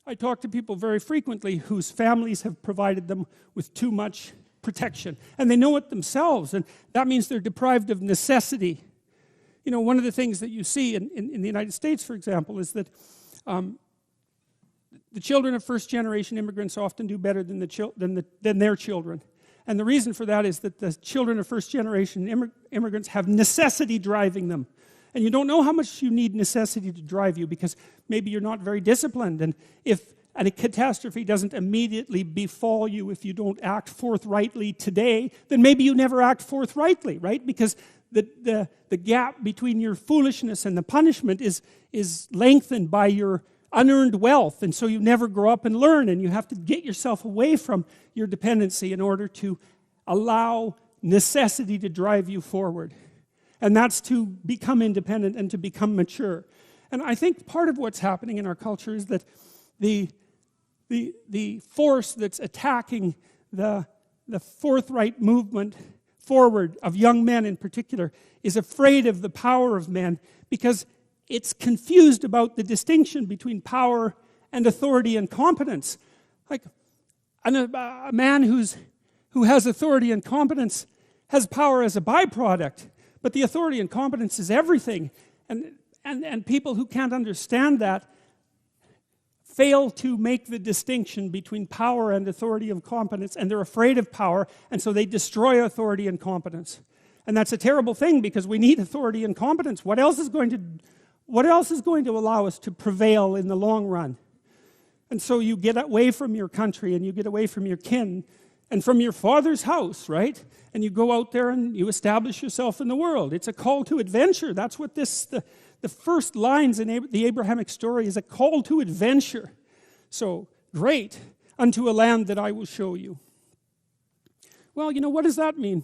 I talk to people very frequently whose families have provided them with too much protection. And they know it themselves, and that means they're deprived of necessity. You know, one of the things that you see in the United States, for example, is that the children of first-generation immigrants often do better than their children. And the reason for that is that the children of first-generation immigrants have necessity driving them. And you don't know how much you need necessity to drive you, because maybe you're not very disciplined. And if a catastrophe doesn't immediately befall you if you don't act forthrightly today, then maybe you never act forthrightly, right? Because the gap between your foolishness and the punishment is lengthened by your unearned wealth, and so you never grow up and learn, and you have to get yourself away from your dependency in order to allow necessity to drive you forward. And that's to become independent and to become mature. And I think part of what's happening in our culture is that the force that's attacking the forthright movement forward of young men in particular is afraid of the power of men, because it's confused about the distinction between power and authority and competence. Like a man who has authority and competence has power as a byproduct, but the authority and competence is everything. And people who can't understand that fail to make the distinction between power and authority and competence, and they're afraid of power, and so they destroy authority and competence. And that's a terrible thing, because we need authority and competence. What else is going to allow us to prevail in the long run? And so you get away from your country, and you get away from your kin and from your father's house, right? And you go out there and you establish yourself in the world. It's a call to adventure. That's what the first lines in the Abrahamic story is, a call to adventure. So, great, unto a land that I will show you. Well, you know, what does that mean?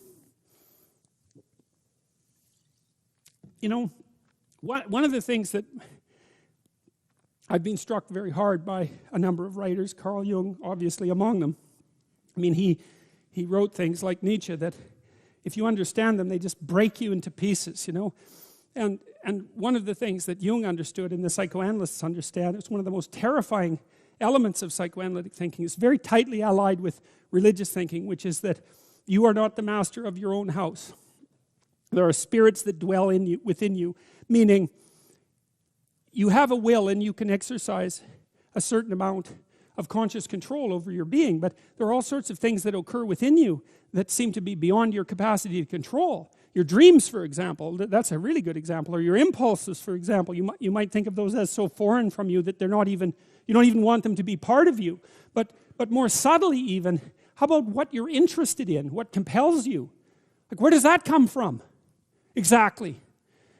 You know, one of the things that I've been struck very hard by a number of writers, Carl Jung obviously among them. I mean, he wrote things like Nietzsche that if you understand them, they just break you into pieces, you know. And one of the things that Jung understood and the psychoanalysts understand, it's one of the most terrifying elements of psychoanalytic thinking. It's very tightly allied with religious thinking, which is that you are not the master of your own house. There are spirits that dwell within you, meaning you have a will and you can exercise a certain amount of conscious control over your being, but there are all sorts of things that occur within you that seem to be beyond your capacity to control. Your dreams, for example, that's a really good example, or your impulses, for example. You might think of those as so foreign from you that you don't even want them to be part of you. But more subtly even, how about what you're interested in, what compels you? Like, where does that come from? Exactly.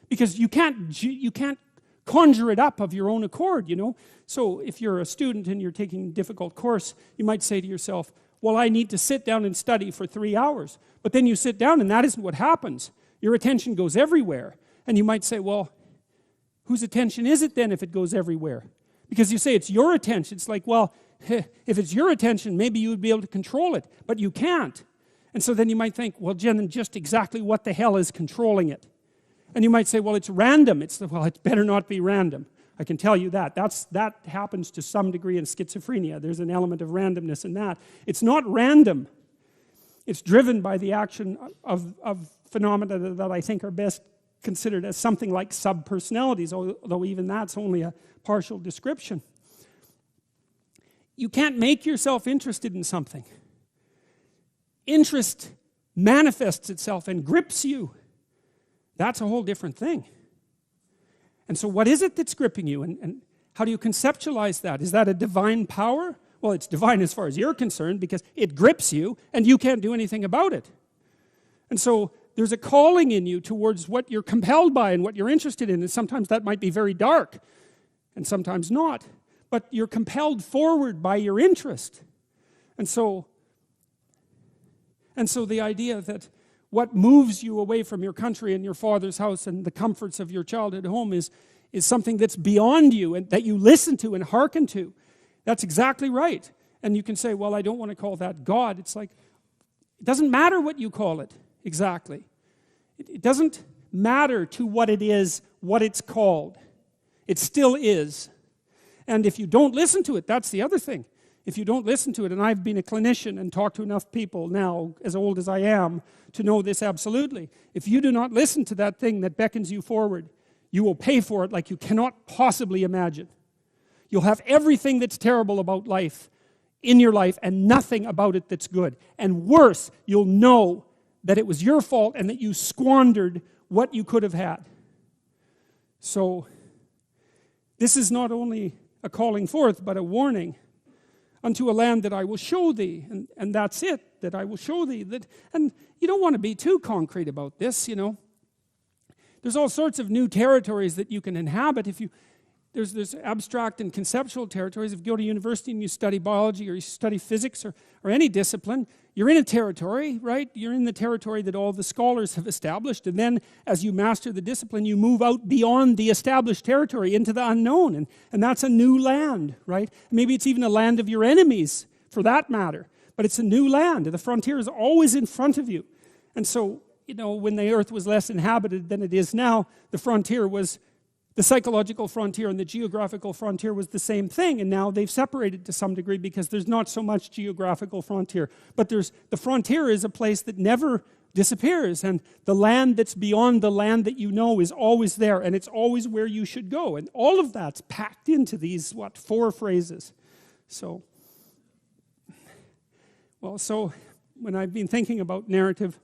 Because you can't conjure it up of your own accord, you know. So if you're a student and you're taking a difficult course, you might say to yourself, well, I need to sit down and study for 3 hours. But then you sit down and that isn't what happens. Your attention goes everywhere. And you might say, well, whose attention is it then if it goes everywhere? Because you say it's your attention. It's like, well, if it's your attention, maybe you would be able to control it. But you can't. And so then you might think, well, Jen, just exactly what the hell is controlling it? And you might say, well, it's random. Well, it better not be random. I can tell you that. That happens to some degree in schizophrenia. There's an element of randomness in that. It's not random. It's driven by the action of phenomena that I think are best considered as something like subpersonalities, although even that's only a partial description. You can't make yourself interested in something. Interest manifests itself and grips you. That's a whole different thing. And so what is it that's gripping you? And how do you conceptualize that? Is that a divine power? Well, it's divine as far as you're concerned, because it grips you and you can't do anything about it. And so there's a calling in you towards what you're compelled by and what you're interested in. And sometimes that might be very dark and sometimes not. But you're compelled forward by your interest. And so the idea that what moves you away from your country and your father's house and the comforts of your childhood home is something that's beyond you and that you listen to and hearken to. That's exactly right. And you can say, well, I don't want to call that God. It's like, it doesn't matter what you call it exactly. It doesn't matter to what it is, what it's called. It still is. And if you don't listen to it, that's the other thing. If you don't listen to it, and I've been a clinician and talked to enough people now, as old as I am, to know this absolutely. If you do not listen to that thing that beckons you forward, you will pay for it like you cannot possibly imagine. You'll have everything that's terrible about life in your life and nothing about it that's good. And worse, you'll know that it was your fault and that you squandered what you could have had. So, this is not only a calling forth, but a warning. Unto a land that I will show thee. And that's it, that I will show thee. And you don't want to be too concrete about this, you know. There's all sorts of new territories that you can inhabit. There's abstract and conceptual territories. If you go to university and you study biology or you study physics or any discipline, you're in a territory, right? You're in the territory that all the scholars have established. And then as you master the discipline, you move out beyond the established territory into the unknown. And that's a new land, right? Maybe it's even a land of your enemies, for that matter. But it's a new land. The frontier is always in front of you. And so, you know, when the earth was less inhabited than it is now, the frontier was, the psychological frontier and the geographical frontier was the same thing, and now they've separated to some degree because there's not so much geographical frontier. But the frontier is a place that never disappears, and the land that's beyond the land that you know is always there, and it's always where you should go. And all of that's packed into these, 4 phrases. So when I've been thinking about narrative,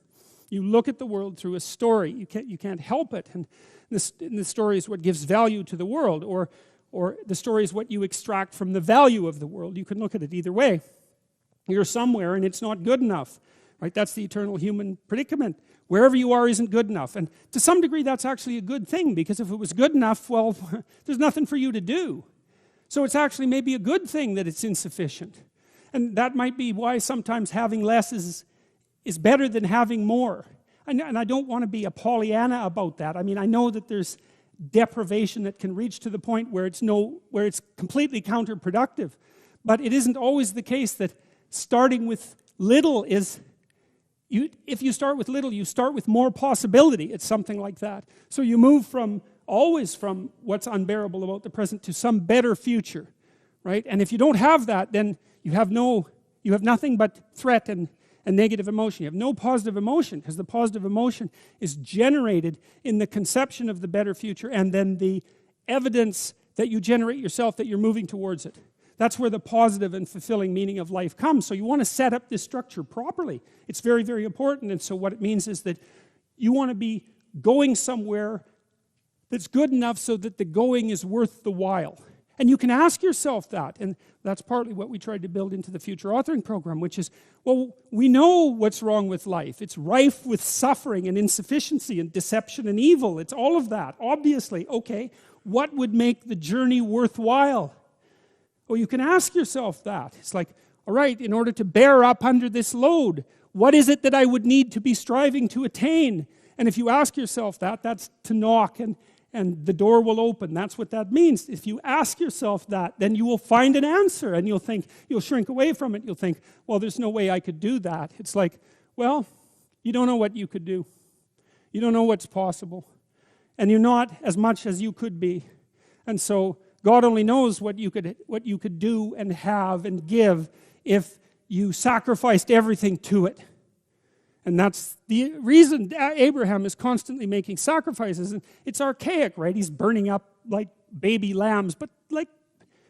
you look at the world through a story. You can't help it. And the story is what gives value to the world, or the story is what you extract from the value of the world. You can look at it either way. You're somewhere and it's not good enough, right? That's the eternal human predicament. Wherever you are isn't good enough. And to some degree that's actually a good thing, because if it was good enough, well, there's nothing for you to do. So it's actually maybe a good thing that it's insufficient. And that might be why sometimes having less is better than having more. And I don't want to be a Pollyanna about that. I mean, I know that there's deprivation that can reach to the point where it's completely counterproductive. But it isn't always the case that starting with little is, if you start with little, you start with more possibility. It's something like that. So you move always from what's unbearable about the present to some better future, right? And if you don't have that, then you have nothing but threat and negative emotion. You have no positive emotion, because the positive emotion is generated in the conception of the better future and then the evidence that you generate yourself that you're moving towards it. That's where the positive and fulfilling meaning of life comes. So you want to set up this structure properly. It's very, very important. And so what it means is that you want to be going somewhere that's good enough so that the going is worth the while. And you can ask yourself that, and that's partly what we tried to build into the future authoring program, which is, well, we know what's wrong with life. It's rife with suffering and insufficiency and deception and evil. It's all of that, obviously. Okay, what would make the journey worthwhile? Well, you can ask yourself that. It's like, all right, in order to bear up under this load, what is it that I would need to be striving to attain? And if you ask yourself that, that's to knock, and the door will open. That's what that means. If you ask yourself that, then you will find an answer, and you'll shrink away from it. You'll think, well, there's no way I could do that. It's like, well, you don't know what you could do. You don't know what's possible. And you're not as much as you could be. And so God only knows what you could do and have and give if you sacrificed everything to it. And that's the reason Abraham is constantly making sacrifices. And it's archaic, right? He's burning up like baby lambs. But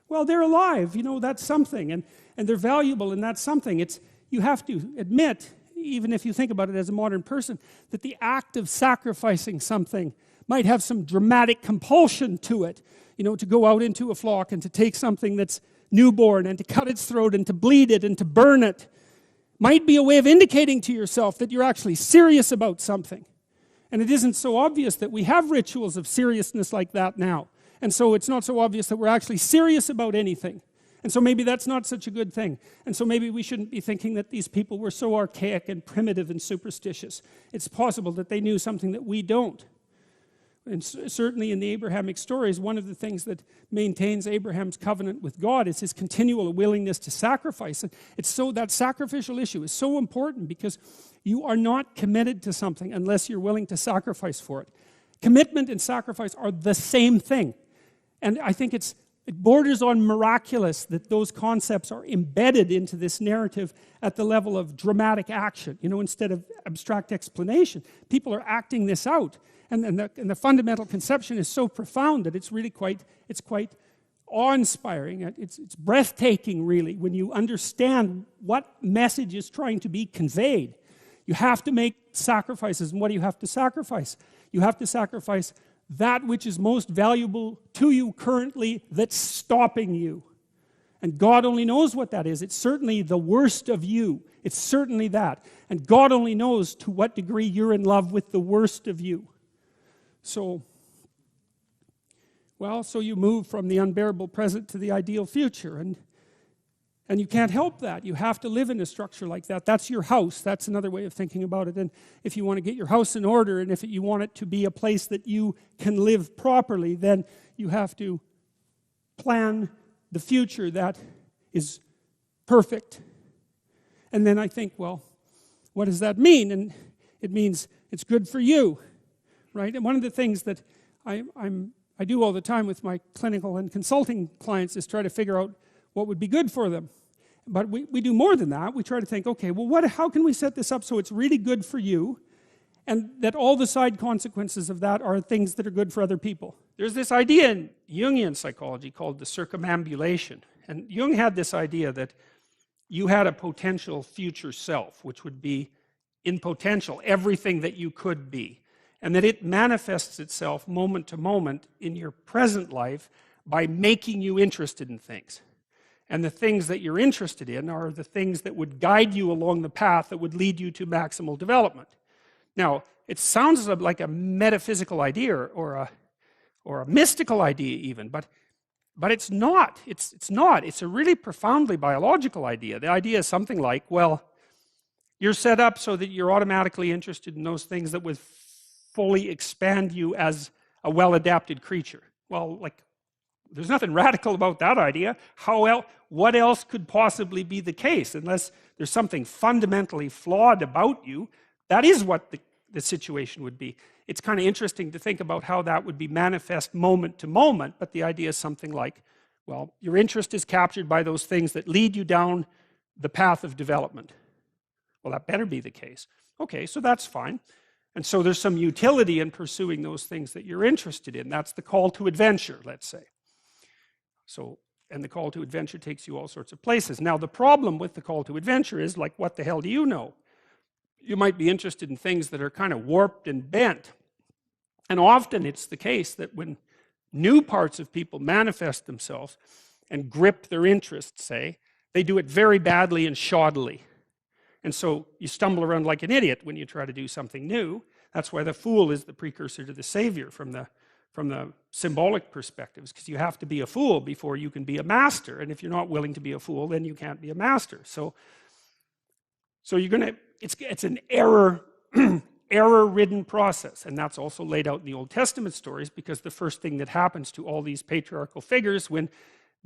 well, they're alive. You know, that's something. And they're valuable, and that's something. You have to admit, even if you think about it as a modern person, that the act of sacrificing something might have some dramatic compulsion to it. You know, to go out into a flock and to take something that's newborn and to cut its throat and to bleed it and to burn it might be a way of indicating to yourself that you're actually serious about something. And it isn't so obvious that we have rituals of seriousness like that now. And so it's not so obvious that we're actually serious about anything. And so maybe that's not such a good thing. And so maybe we shouldn't be thinking that these people were so archaic and primitive and superstitious. It's possible that they knew something that we don't. And certainly in the Abrahamic stories, one of the things that maintains Abraham's covenant with God is his continual willingness to sacrifice. And that sacrificial issue is so important, because you are not committed to something unless you're willing to sacrifice for it. Commitment and sacrifice are the same thing. And I think it's it borders on miraculous that those concepts are embedded into this narrative at the level of dramatic action, instead of abstract explanation. People are acting this out. And the fundamental conception is so profound that it's really quite awe-inspiring. It's breathtaking, really, when you understand what message is trying to be conveyed. You have to make sacrifices. And what do you have to sacrifice? You have to sacrifice that which is most valuable to you currently that's stopping you. And God only knows what that is. It's certainly the worst of you. It's certainly that. And God only knows to what degree you're in love with the worst of you. So you move from the unbearable present to the ideal future. And you can't help that. You have to live in a structure like that. That's your house. That's another way of thinking about it. And if you want to get your house in order, and if you want it to be a place that you can live properly, then you have to plan the future that is perfect. And then I think, well, what does that mean? And it means it's good for you, right? And one of the things that I do all the time with my clinical and consulting clients is try to figure out what would be good for them. But we do more than that. We try to think, okay, well, how can we set this up so it's really good for you, and that all the side consequences of that are things that are good for other people? There's this idea in Jungian psychology called the circumambulation. And Jung had this idea that you had a potential future self, which would be, in potential, everything that you could be. And that it manifests itself moment to moment in your present life by making you interested in things. And the things that you're interested in are the things that would guide you along the path that would lead you to maximal development. Now, it sounds like a metaphysical idea or a mystical idea even, but it's not. It's not. It's a really profoundly biological idea. The idea is something like, well, you're set up so that you're automatically interested in those things that would fully expand you as a well-adapted creature. Well, there's nothing radical about that idea. What else could possibly be the case? Unless there's something fundamentally flawed about you, that is what the situation would be. It's kind of interesting to think about how that would be manifest moment to moment, but the idea is something like, well, your interest is captured by those things that lead you down the path of development. Well, that better be the case. Okay, so that's fine. And so there's some utility in pursuing those things that you're interested in. That's the call to adventure, let's say. And the call to adventure takes you all sorts of places. Now, the problem with the call to adventure is, like, what the hell do you know? You might be interested in things that are kind of warped and bent. And often it's the case that when new parts of people manifest themselves and grip their interests, say, they do it very badly and shoddily. And so you stumble around like an idiot when you try to do something new. That's why the fool is the precursor to the savior from the symbolic perspectives, because you have to be a fool before you can be a master. And if you're not willing to be a fool, then you can't be a master. So you're gonna, it's an error-ridden process. And that's also laid out in the Old Testament stories, because the first thing that happens to all these patriarchal figures when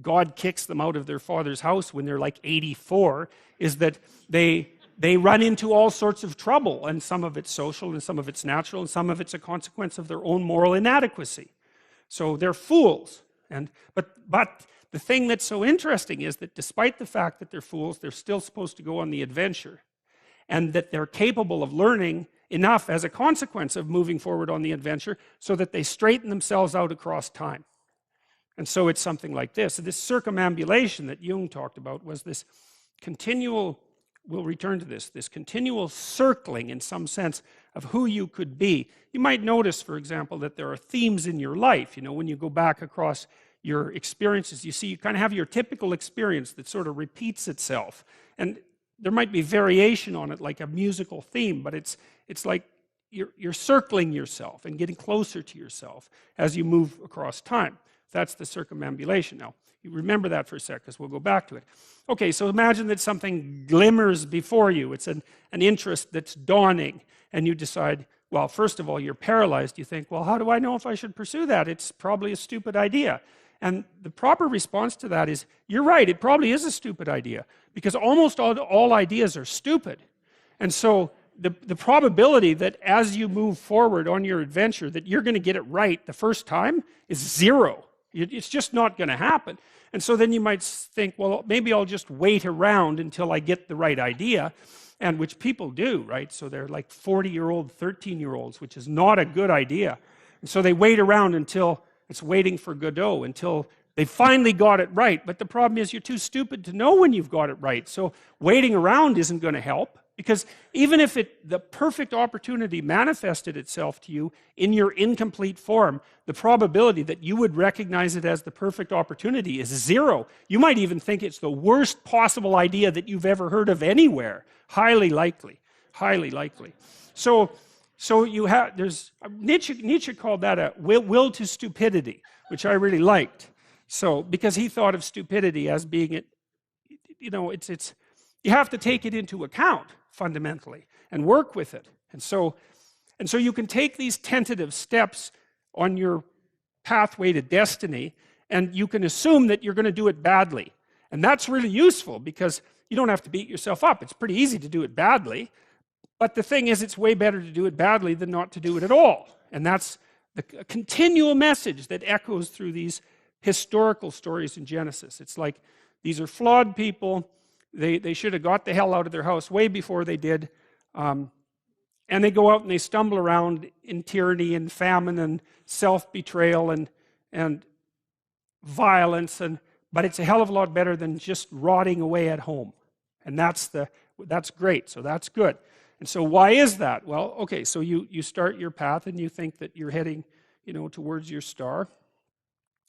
God kicks them out of their father's house when they're like 84 is that they run into all sorts of trouble, and some of it's social, and some of it's natural, and some of it's a consequence of their own moral inadequacy. So they're fools. But the thing that's so interesting is that despite the fact that they're fools, they're still supposed to go on the adventure, and that they're capable of learning enough as a consequence of moving forward on the adventure so that they straighten themselves out across time. And so it's something like this. So this circumambulation that Jung talked about was this continual, we'll return to this continual circling in some sense of who you could be. You might notice, for example, that there are themes in your life. When you go back across your experiences, you see you kind of have your typical experience that sort of repeats itself. And there might be variation on it, like a musical theme, but it's like you're circling yourself and getting closer to yourself as you move across time. That's the circumambulation. Now, you remember that for a sec, because we'll go back to it. Okay, so imagine that something glimmers before you. It's an interest that's dawning, and you decide, well, first of all, you're paralyzed. You think, well, how do I know if I should pursue that? It's probably a stupid idea. And the proper response to that is, you're right, it probably is a stupid idea, because almost all ideas are stupid. And so the probability that as you move forward on your adventure that you're going to get it right the first time is zero. It's just not going to happen. And so then you might think, well, maybe I'll just wait around until I get the right idea, and which people do, right? So they're like 40-year-old, 13-year-olds, which is not a good idea. And so they wait around until it's waiting for Godot, until they finally got it right. But the problem is you're too stupid to know when you've got it right. So waiting around isn't going to help, because even if the perfect opportunity manifested itself to you in your incomplete form, the probability that you would recognize it as the perfect opportunity is 0. You might even think it's the worst possible idea that you've ever heard of anywhere. Highly likely. Highly likely. So you have, Nietzsche called that a will to stupidity, which I really liked. So, because he thought of stupidity as being it's you have to take it into account fundamentally and work with it. And so you can take these tentative steps on your pathway to destiny, and you can assume that you're going to do it badly. And that's really useful, because you don't have to beat yourself up. It's pretty easy to do it badly. But the thing is, it's way better to do it badly than not to do it at all. And that's the continual message that echoes through these historical stories in Genesis. It's like, these are flawed people. They should have got the hell out of their house way before they did. And they go out and they stumble around in tyranny and famine and self-betrayal and violence. But it's a hell of a lot better than just rotting away at home. And that's great. So that's good. And so why is that? Well, okay, so you start your path and you think that you're heading, towards your star.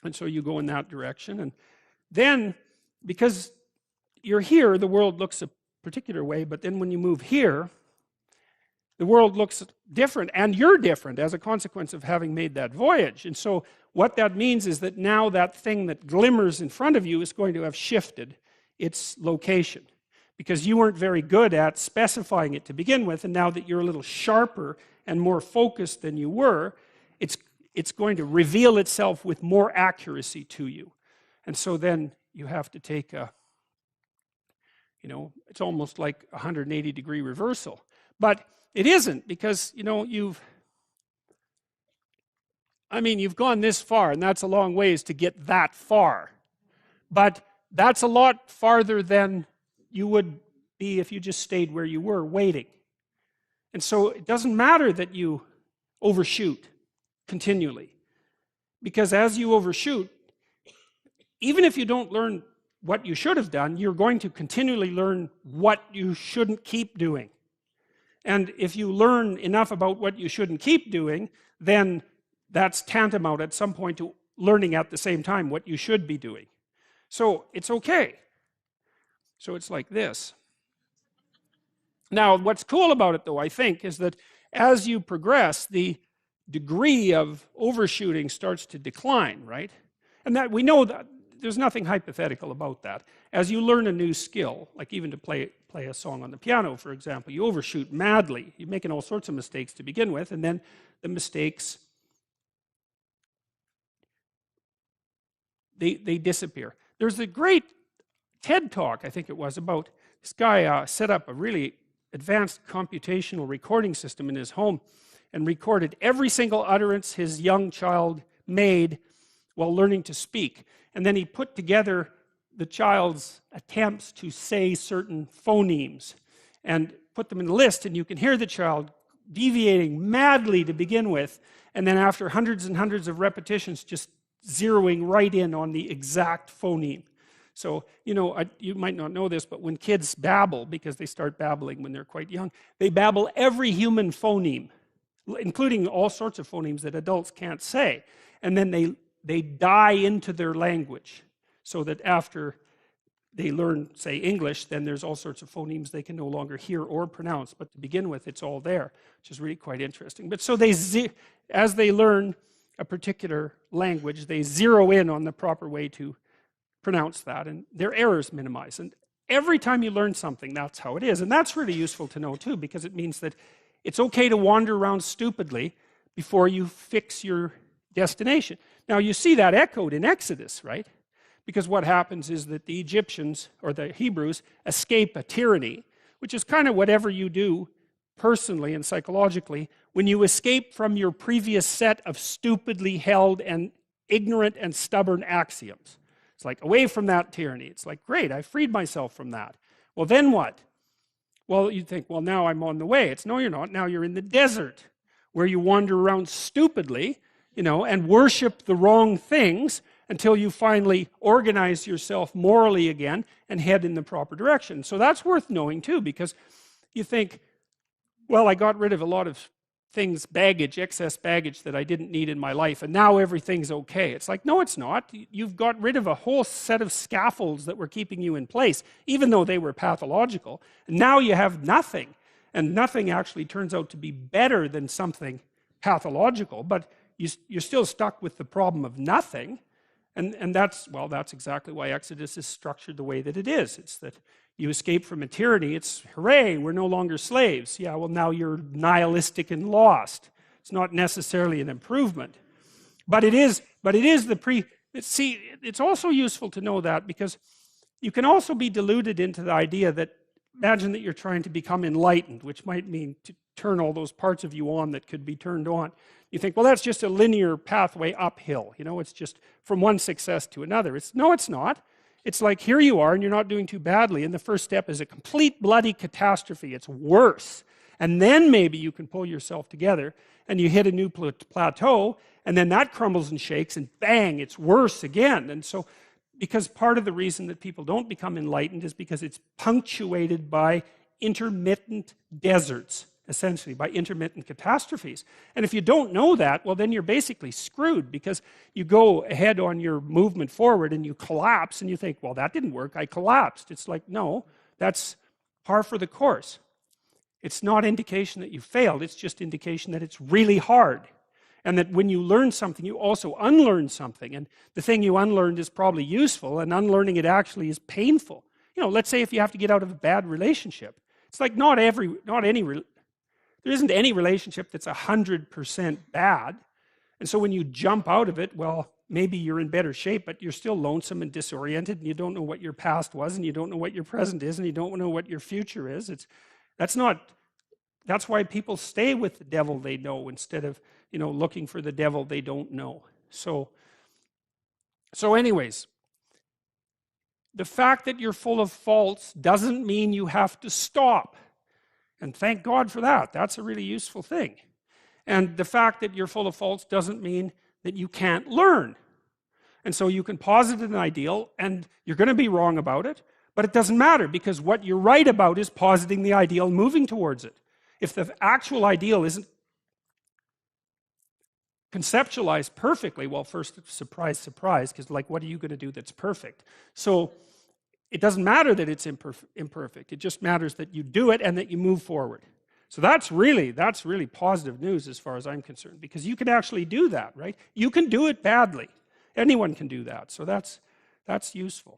And so you go in that direction. And then, because you're here, the world looks a particular way, but then when you move here, the world looks different, and you're different as a consequence of having made that voyage. And so what that means is that now that thing that glimmers in front of you is going to have shifted its location, because you weren't very good at specifying it to begin with, and now that you're a little sharper and more focused than you were, it's going to reveal itself with more accuracy to you. And so then you have to take it's almost like a 180-degree reversal. But it isn't, because, you've gone this far, and that's a long ways to get that far. But that's a lot farther than you would be if you just stayed where you were, waiting. And so it doesn't matter that you overshoot continually, because as you overshoot, even if you don't learn what you should have done, you're going to continually learn what you shouldn't keep doing. And if you learn enough about what you shouldn't keep doing, then that's tantamount at some point to learning at the same time what you should be doing. So it's okay. So it's like this. Now, what's cool about it, though, I think, is that as you progress, the degree of overshooting starts to decline, right? And that we know that there's nothing hypothetical about that. As you learn a new skill, like even to play a song on the piano, for example, you overshoot madly. You're making all sorts of mistakes to begin with, and then the mistakes, they disappear. There's a great TED talk, I think it was, about this guy set up a really advanced computational recording system in his home and recorded every single utterance his young child made while learning to speak. And then he put together the child's attempts to say certain phonemes and put them in the list, and you can hear the child deviating madly to begin with, and then after hundreds and hundreds of repetitions, just zeroing right in on the exact phoneme. So, you might not know this, but when kids babble, because they start babbling when they're quite young, they babble every human phoneme, including all sorts of phonemes that adults can't say. And then they die into their language, so that after they learn, say, English, then there's all sorts of phonemes they can no longer hear or pronounce. But to begin with, it's all there, which is really quite interesting. But so as they learn a particular language, they zero in on the proper way to pronounce that, and their errors minimize. And every time you learn something, that's how it is. And that's really useful to know, too, because it means that it's okay to wander around stupidly before you fix your destination. Now, you see that echoed in Exodus, right? Because what happens is that the Egyptians, or the Hebrews, escape a tyranny, which is kind of whatever you do personally and psychologically when you escape from your previous set of stupidly held and ignorant and stubborn axioms. It's like, away from that tyranny. It's like, great, I freed myself from that. Well, then what? Well, you think, well, now I'm on the way. It's, no, you're not. Now you're in the desert, where you wander around stupidly, and worship the wrong things until you finally organize yourself morally again and head in the proper direction. So that's worth knowing too, because you think, well, I got rid of a lot of things, excess baggage that I didn't need in my life, and now everything's okay. It's like, no, it's not. You've got rid of a whole set of scaffolds that were keeping you in place, even though they were pathological. And now you have nothing, and nothing actually turns out to be better than something pathological, but you're still stuck with the problem of nothing. And that's exactly why Exodus is structured the way that it is. It's that you escape from a tyranny. It's, hooray, we're no longer slaves. Yeah, well, now you're nihilistic and lost. It's not necessarily an improvement. But it is it's also useful to know that, because you can also be deluded into the idea that, imagine that you're trying to become enlightened, which might mean to turn all those parts of you on that could be turned on. You think, well, that's just a linear pathway uphill. It's just from one success to another. No, it's not. It's like, here you are, and you're not doing too badly, and the first step is a complete bloody catastrophe. It's worse. And then maybe you can pull yourself together, and you hit a new plateau, and then that crumbles and shakes, and bang, it's worse again. And so, because part of the reason that people don't become enlightened is because it's punctuated by intermittent deserts, essentially, by intermittent catastrophes. And if you don't know that, well, then you're basically screwed, because you go ahead on your movement forward and you collapse, and you think, well, that didn't work, I collapsed. It's like, no, that's par for the course. It's not indication that you failed, it's just indication that it's really hard. And that when you learn something, you also unlearn something. And the thing you unlearned is probably useful, and unlearning it actually is painful. Let's say if you have to get out of a bad relationship. It's like there isn't any relationship that's 100% bad. And so when you jump out of it, well, maybe you're in better shape, but you're still lonesome and disoriented, and you don't know what your past was, and you don't know what your present is, and you don't know what your future is. That's why people stay with the devil they know instead of, looking for the devil they don't know. So anyways, the fact that you're full of faults doesn't mean you have to stop. And thank God for that. That's a really useful thing. And the fact that you're full of faults doesn't mean that you can't learn. And so you can posit an ideal, and you're going to be wrong about it, but it doesn't matter, because what you're right about is positing the ideal and moving towards it. If the actual ideal isn't conceptualized perfectly, well, first, surprise, surprise, because what are you going to do that's perfect? So it doesn't matter that it's imperfect. It just matters that you do it and that you move forward. So that's really positive news as far as I'm concerned, because you can actually do that, right? You can do it badly. Anyone can do that. So that's useful.